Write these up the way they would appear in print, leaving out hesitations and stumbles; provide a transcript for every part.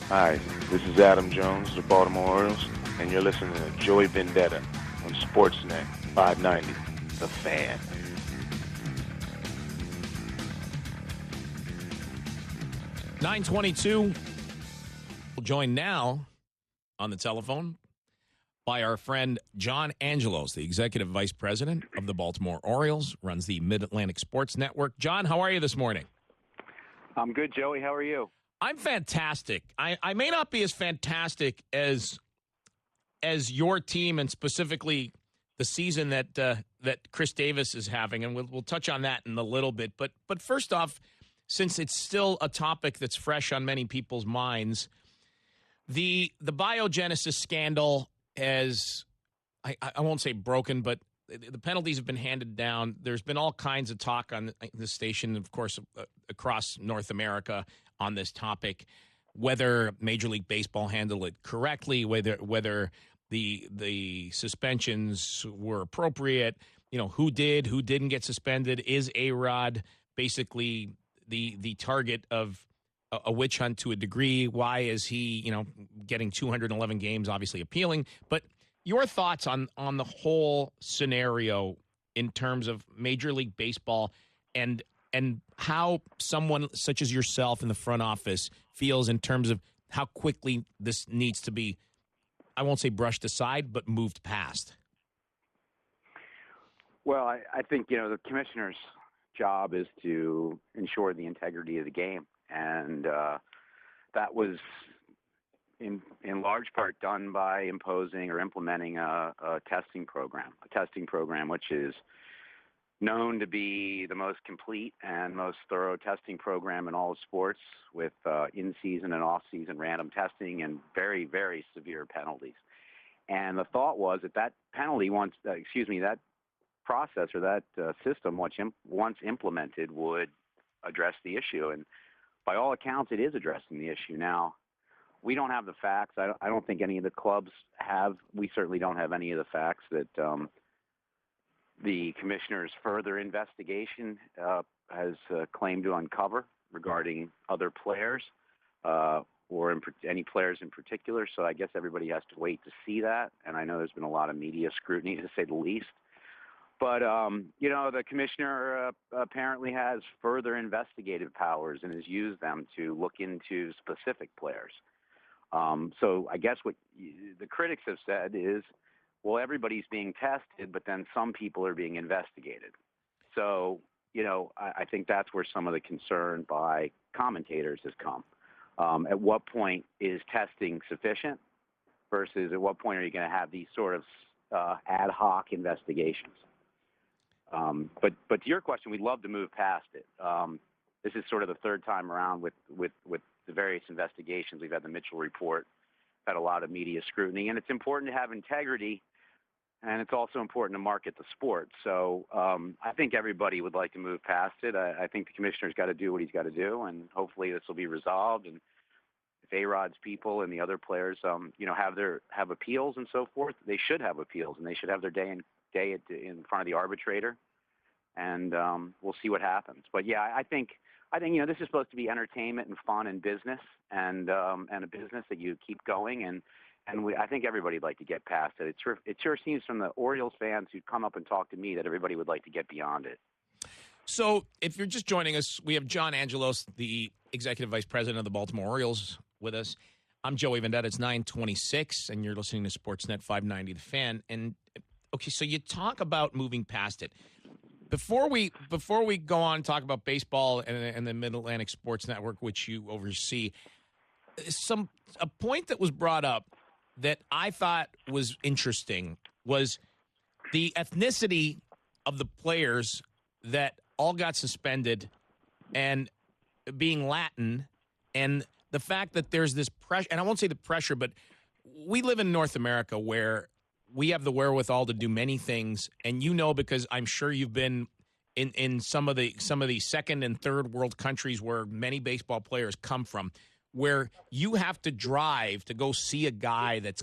Hi, this is Adam Jones, the Baltimore Orioles, and you're listening to Joey Vendetta on Sportsnet 590, The Fan. .922. We'll join now on the telephone by our friend John Angelos, the Executive Vice President of the Baltimore Orioles, runs the Mid-Atlantic Sports Network. John, how are you this morning? I'm good, Joey. How are you? I'm fantastic. I may not be as fantastic as your team and specifically the season that Chris Davis is having, and we'll touch on that in a little bit. But first off, since it's still a topic that's fresh on many people's minds, the biogenesis scandal has, I won't say broken, but the penalties have been handed down. There's been all kinds of talk on this station, of course, across North America on this topic, whether Major League Baseball handled it correctly, whether the suspensions were appropriate, who did, who didn't get suspended. Is A-Rod basically the target of a witch hunt to a degree? Why is he, getting 211 games, obviously appealing? But your thoughts on the whole scenario in terms of Major League Baseball and how someone such as yourself in the front office feels in terms of how quickly this needs to be, I won't say brushed aside, but moved past. Well, I think, the commissioner's job is to ensure the integrity of the game. And that was in large part done by imposing or implementing a testing program which is known to be the most complete and most thorough testing program in all of sports, with in-season and off-season random testing and very, very severe penalties. And the thought was that penalty that process or that system, once implemented, would address the issue. And by all accounts, it is addressing the issue. Now, we don't have the facts. I don't think any of the clubs have. We certainly don't have any of the facts that the commissioner's further investigation has claimed to uncover regarding other players or any players in particular. So I guess everybody has to wait to see that. And I know there's been a lot of media scrutiny, to say the least. But, the commissioner apparently has further investigative powers and has used them to look into specific players. So I guess what the critics have said is, well, everybody's being tested, but then some people are being investigated. So, I think that's where some of the concern by commentators has come. At what point is testing sufficient versus at what point are you going to have these sort of ad hoc investigations? But to your question, we'd love to move past it. This is sort of the third time around with the various investigations. We've had the Mitchell report, had a lot of media scrutiny, and it's important to have integrity, and it's also important to market the sport. So I think everybody would like to move past it. I think the commissioner's got to do what he's got to do, and hopefully this will be resolved. And if A-Rod's people and the other players, have appeals and so forth, they should have appeals, and they should have their day in front of the arbitrator, and we'll see what happens. But yeah, I think this is supposed to be entertainment and fun and business, and a business that you keep going, and I think everybody'd like to get past it. It sure seems from the Orioles fans who come up and talk to me that everybody would like to get beyond it. So if you're just joining us, we have John Angelos, the Executive Vice President of the Baltimore Orioles, with us. I'm Joey Vendetta. It's 9:26, and you're listening to Sportsnet 590, The Fan. And okay, so you talk about moving past it. Before we go on and talk about baseball and the Mid-Atlantic Sports Network, which you oversee, a point that was brought up that I thought was interesting was the ethnicity of the players that all got suspended and being Latin, and the fact that there's this pressure, and I won't say the pressure, but we live in North America where we have the wherewithal to do many things, and because I'm sure you've been in some of the second and third world countries where many baseball players come from, where you have to drive to go see a guy that's,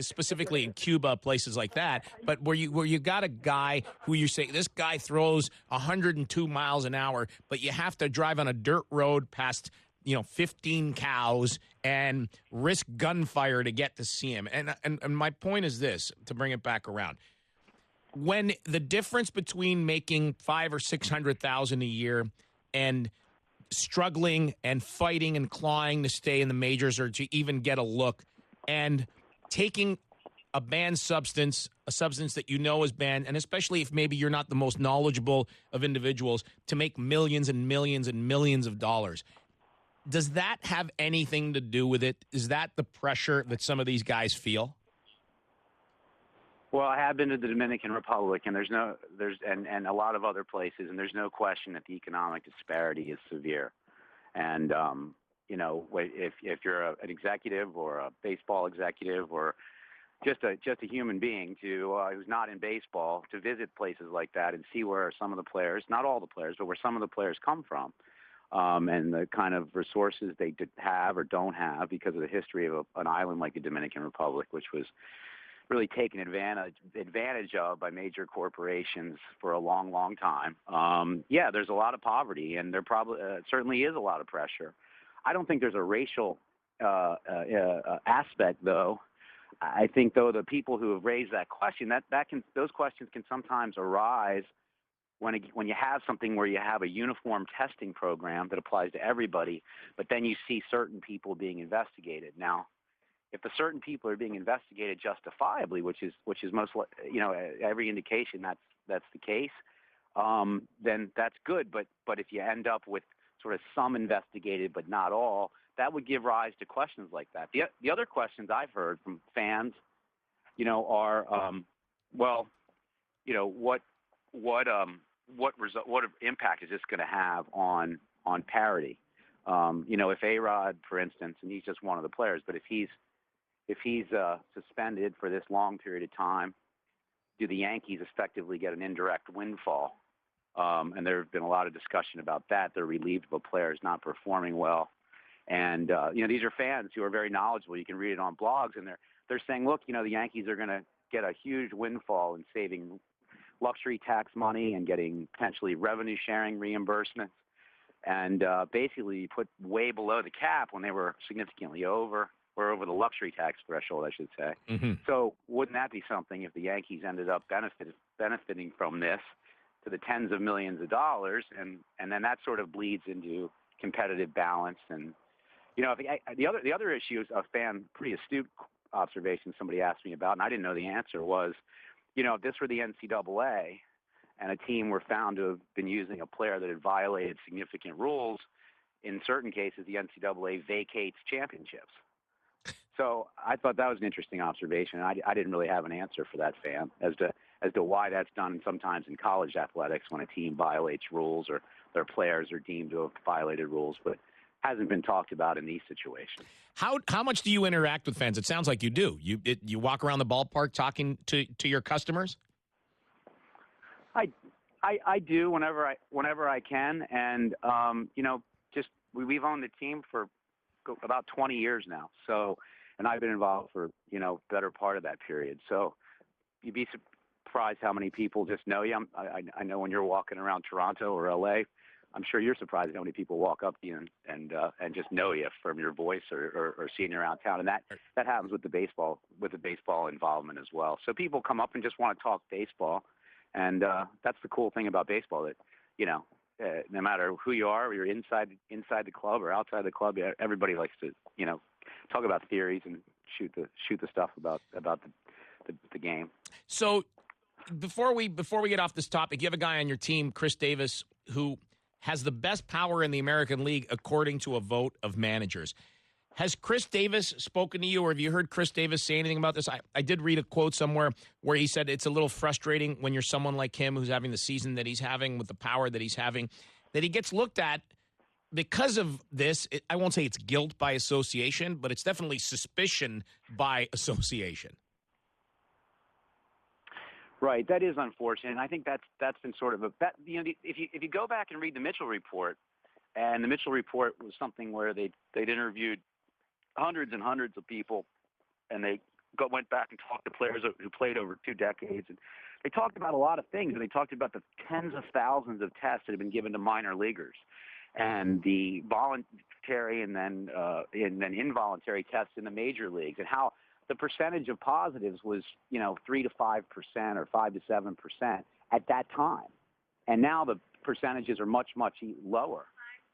specifically in Cuba, places like that, but where you got a guy who you say, this guy throws 102 miles an hour, but you have to drive on a dirt road past 15 cows and risk gunfire to get to see him. And my point is this, to bring it back around. When the difference between making $500,000 or $600,000 a year and struggling and fighting and clawing to stay in the majors or to even get a look, and taking a banned substance, a substance that you know is banned, and especially if maybe you're not the most knowledgeable of individuals, to make millions and millions and millions of dollars. Does that have anything to do with it? Is that the pressure that some of these guys feel? Well, I have been to the Dominican Republic, and there's a lot of other places, and there's no question that the economic disparity is severe. And if you're an executive or a baseball executive or just a human being who's not in baseball, to visit places like that and see where some of the players, not all the players, but where some of the players come from, and the kind of resources they have or don't have because of the history of an island like the Dominican Republic, which was really taken advantage of by major corporations for a long, long time. There's a lot of poverty, and there probably certainly is a lot of pressure. I don't think there's a racial aspect, though. I think, though, the people who have raised that question, those questions can sometimes arise when you have something where you have a uniform testing program that applies to everybody, but then you see certain people being investigated. Now, if the certain people are being investigated justifiably, which is most, every indication that's the case, then that's good. But if you end up with sort of some investigated but not all, that would give rise to questions like that. The other questions I've heard from fans, are, what impact is this going to have on parity? If A-Rod, for instance, and he's just one of the players, but if he's suspended for this long period of time, do the Yankees effectively get an indirect windfall? And there have been a lot of discussion about that. They're relieved of a player's not performing well. And, these are fans who are very knowledgeable. You can read it on blogs, and they're saying, look, the Yankees are going to get a huge windfall in saving luxury tax money and getting potentially revenue sharing reimbursements. And basically put way below the cap when they were significantly over the luxury tax threshold, I should say. Mm-hmm. So wouldn't that be something if the Yankees ended up benefiting from this to the tens of millions of dollars, and then that sort of bleeds into competitive balance. And the other issue is a pretty astute observation somebody asked me about, and I didn't know the answer, was, if this were the NCAA and a team were found to have been using a player that had violated significant rules, in certain cases the NCAA vacates championships. So I thought that was an interesting observation. I didn't really have an answer for that fan as to why that's done sometimes in college athletics when a team violates rules or their players are deemed to have violated rules, but hasn't been talked about in these situations. How much do you interact with fans? It sounds like you do. You walk around the ballpark talking to your customers? I do whenever I can, and we've owned the team for about 20 years now. So, and I've been involved for better part of that period. So, you'd be surprised how many people just know you. I know when you're walking around Toronto or LA, I'm sure you're surprised at how many people walk up to you and just know you from your voice or seeing you around town. And that happens with the baseball involvement as well. So people come up and just want to talk baseball. And that's the cool thing about baseball, that, no matter who you are, or you're inside the club or outside the club, everybody likes to, talk about theories and shoot the stuff about the game. So before we get off this topic, you have a guy on your team, Chris Davis, who has the best power in the American League according to a vote of managers. Has Chris Davis spoken to you, or have you heard Chris Davis say anything about this? I did read a quote somewhere where he said it's a little frustrating when you're someone like him who's having the season that he's having with the power that he's having, that he gets looked at because of this. I won't say it's guilt by association, but it's definitely suspicion by association. Right, that is unfortunate. And I think that's been sort of if you go back and read the Mitchell report, and the Mitchell report was something where they'd interviewed hundreds and hundreds of people, and they went back and talked to players who played over 2 decades, and they talked about a lot of things, and they talked about the tens of thousands of tests that have been given to minor leaguers. and the voluntary and then involuntary tests in the major leagues, and how the percentage of positives was 3 to 5% or 5 to 7% at that time, and now the percentages are much lower.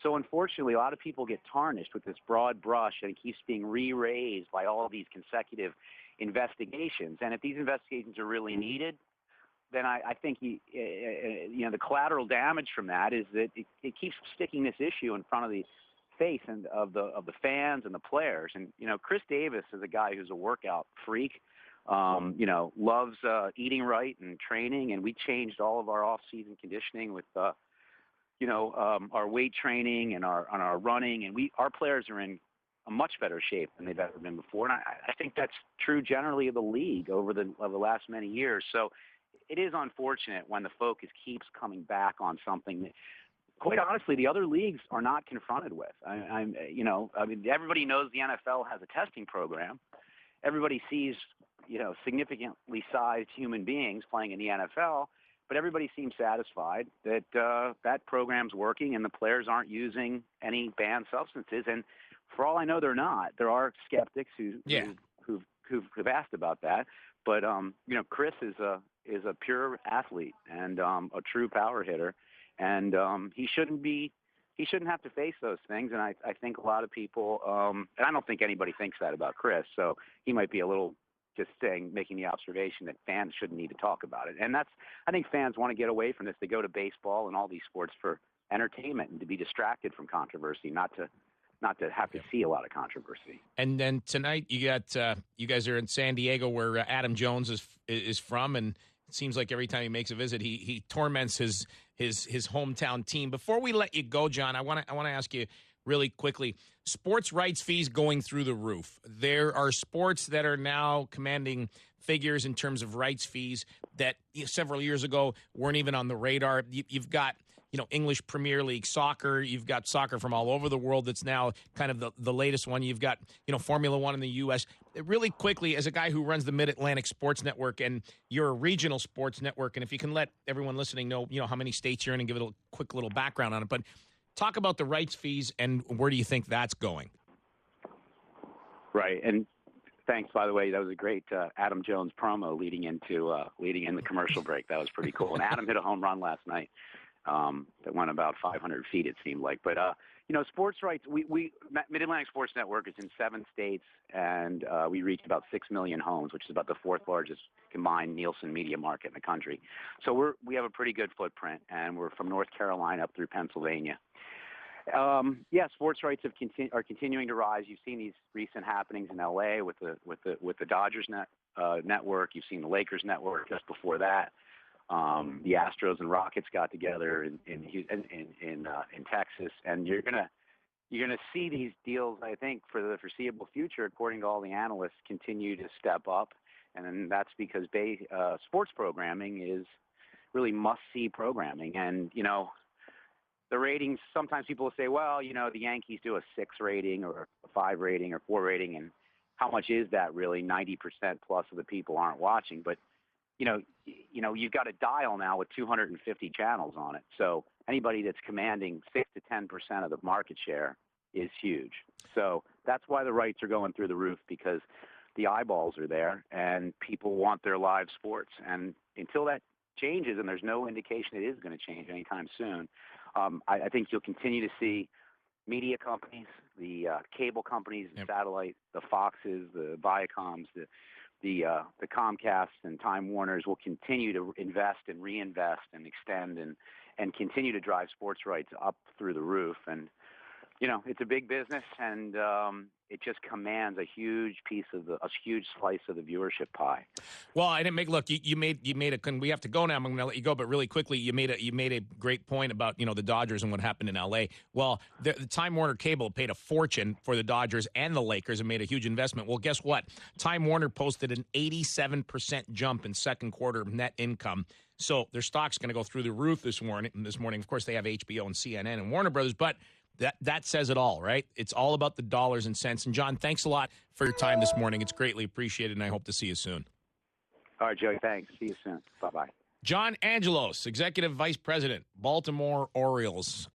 So unfortunately, a lot of people get tarnished with this broad brush, and it keeps being re-raised by all of these consecutive investigations. And if these investigations are really needed, then I think the collateral damage from that is that it keeps sticking this issue in front of the face and of the fans and the players. And Chris Davis is a guy who's a workout freak. Loves eating right and training, and we changed all of our off-season conditioning with our weight training and our running, and our players are in a much better shape than they've ever been before. And I think that's true generally of the league over the last many years. So it is unfortunate when the focus keeps coming back on something that, quite honestly, the other leagues are not confronted with. Everybody knows the NFL has a testing program. Everybody sees, significantly sized human beings playing in the NFL, but everybody seems satisfied that that program's working and the players aren't using any banned substances. And for all I know, they're not. There are skeptics who've asked about that. But Chris is a pure athlete and a true power hitter, and he shouldn't have to face those things. And I think a lot of people, and I don't think anybody thinks that about Chris. So he might be a little just making the observation that fans shouldn't need to talk about it. And I think fans want to get away from this. They go to baseball and all these sports for entertainment and to be distracted from controversy, not to have to see a lot of controversy. And then tonight you guys are in San Diego, where Adam Jones is from, and it seems like every time he makes a visit, he torments his hometown team. Before we let you go, John, I want to ask you really quickly, sports rights fees going through the roof. There are sports that are now commanding figures in terms of rights fees that several years ago weren't even on the radar. You've got English Premier League soccer. You've got soccer from all over the world that's now kind of the latest one. You've got Formula One in the U.S. Really quickly, as a guy who runs the Mid-Atlantic Sports Network, and you're a regional sports network, and if you can let everyone listening know how many states you're in and give it a quick little background on it, but talk about the rights fees and where do you think that's going? Right, and thanks, by the way. That was a great Adam Jones promo leading in the commercial break. That was pretty cool. And Adam hit a home run last night that went about 500 feet, it seemed like. But sports rights. We Mid-Atlantic Sports Network is in 7 states, and we reach about 6 million homes, which is about the 4th largest combined Nielsen media market in the country. So we have a pretty good footprint, and we're from North Carolina up through Pennsylvania. Sports rights are continuing to rise. You've seen these recent happenings in LA with the Dodgers network. You've seen the Lakers network just before that. The Astros and Rockets got together in Texas, and you're gonna see these deals, I think, for the foreseeable future, according to all the analysts, continue to step up, and then that's because sports programming is really must-see programming, and the ratings, sometimes people will say, well, the Yankees do a 6 rating or a 5 rating or 4 rating, and how much is that really? 90% plus of the people aren't watching. But, you've got a dial now with 250 channels on it. So anybody that's commanding 6 to 10% of the market share is huge. So that's why the rights are going through the roof, because the eyeballs are there and people want their live sports. And until that changes, and there's no indication it is going to change anytime soon, I think you'll continue to see media companies, the cable companies, the satellite, the Foxes, the Viacoms, the Comcasts and Time Warners will continue to invest and reinvest and extend and continue to drive sports rights up through the roof. And it's a big business, and it just commands a huge slice of the viewership pie. Well, I didn't look. You made we have to go now. I'm going to let you go, but really quickly, you made a great point about the Dodgers and what happened in L.A. Well, the Time Warner Cable paid a fortune for the Dodgers and the Lakers and made a huge investment. Well, guess what? Time Warner posted an 87% jump in second quarter net income. So their stock's going to go through the roof this morning. Of course, they have HBO and CNN and Warner Brothers, but that says it all, right? It's all about the dollars and cents. And, John, thanks a lot for your time this morning. It's greatly appreciated, and I hope to see you soon. All right, Joey, thanks. See you soon. Bye-bye. John Angelos, Executive Vice President, Baltimore Orioles.